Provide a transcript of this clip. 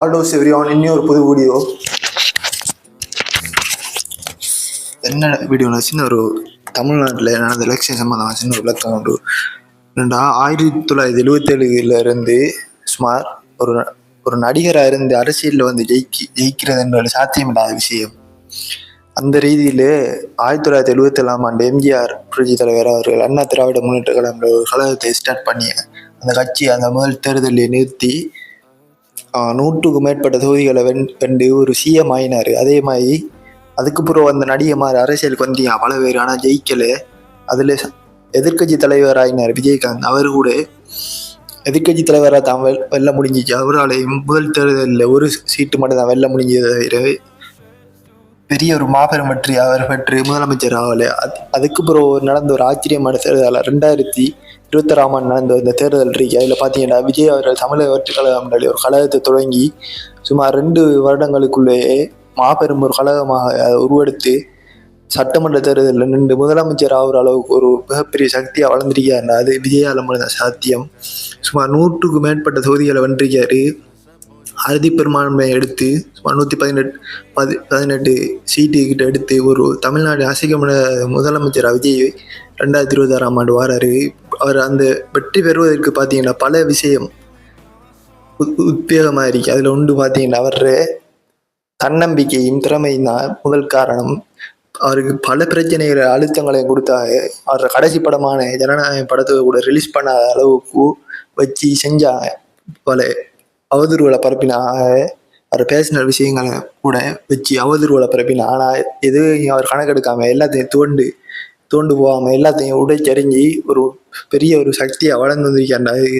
ஆல்டோஸ் everyone இன்னும் ஒரு புது வீடியோ. என்ன வீடியோனா சின்ன ஒரு தமிழ்நாட்டில் நடந்த எலெக்ஷன் சம்பந்தமாக சின்ன ஒரு விளக்கம் உண்டு. 1977 இருந்து சுமார் ஒரு ஒரு நடிகராக இருந்து அரசியலில் வந்து ஜெயிக்கிறது என்ற சாத்தியமில்லாத விஷயம். அந்த ரீதியில் 1977 எம்ஜிஆர் புரட்சி தலைவர் அவர்கள் அண்ணா திராவிட முன்னேற்ற கழகம் ஒரு கழகத்தை ஸ்டார்ட் பண்ணி அந்த கட்சி அந்த முதல் தேர்தலில் நிறுத்தி 100க்கும் மேற்பட்ட தொகுதிகளை வென்று ஒரு சிஎம் ஆயினாரு. அதே மாதிரி அதுக்கப்புறம் அந்த நடிகமார் அரசியலுக்கு வந்தியா பல பேர், ஆனால் ஜெயிக்கலை. அதில் எதிர்கட்சி தலைவர் ஆயினார் விஜயகாந்த். அவர் கூட எதிர்கட்சி தலைவராக தான் வெல்ல முடிஞ்சிச்சு. அவரால் முதல் தேர்தலில் ஒரு சீட்டு மட்டும் தான் வெல்ல முடிஞ்சதை தவிர பெரிய ஒரு மாபெரும் வெற்றி அவர் பெற்று முதலமைச்சர் ஆகலை. அதுக்கப்புறம் நடந்த ஒரு ஆச்சரியமான தேர்தல் 2026 நடந்த இந்த தேர்தல் இருக்கு. அதில் பார்த்தீங்கன்னா விஜய் அவர்கள் தமிழக வெற்றி கழகம் ஒரு கழகத்தை தொடங்கி சுமார் 2 வருடங்களுக்குள்ளேயே மாபெரும் ஒரு கழகமாக உருவெடுத்து சட்டமன்ற தேர்தலில் நின்று முதலமைச்சர் ஆகிற அளவுக்கு ஒரு மிகப்பெரிய சக்தியாக வளர்ந்துருக்காரு. அது விஜயால முடிந்த சாத்தியம். சுமார் 100க்கும் மேற்பட்ட தொகுதிகளை வென்றிருக்காரு. அறுதி பெரும்பான்மையை எடுத்து சுமார் 118 சீட்டு கிட்ட எடுத்து ஒரு தமிழ்நாடு அசைக்கமான முதலமைச்சர் விஜய் 2026 வராரு. அவர் அந்த வெற்றி பெறுவதற்கு பார்த்தீங்கன்னா பல விஷயம் உத்வேகமாக இருக்கு. அதில் ஒன்று பார்த்தீங்கன்னா அவர் தன்னம்பிக்கையும் திறமையும் தான் முதல் காரணம். அவருக்கு பல பிரச்சனைகளை அழுத்தங்களையும் கொடுத்தாங்க. அவரோட கடைசி படமான ஜனநாயக படத்தை கூட ரிலீஸ் பண்ணாத அளவுக்கு வச்சு செஞ்சாங்க. பல அவதூறுகளை பரப்பினாங்க. அவர் பேசின விஷயங்களை கூட வச்சு அவதூறுகளை பரப்பினா. ஆனால் எதுவும் அவர் கணக்கெடுக்காம எல்லாத்தையும் தோண்டு போகாமல் எல்லாத்தையும் உடைச்சறிஞ்சு ஒரு பெரிய ஒரு சக்தியாக வளர்ந்து வந்திருக்காரு.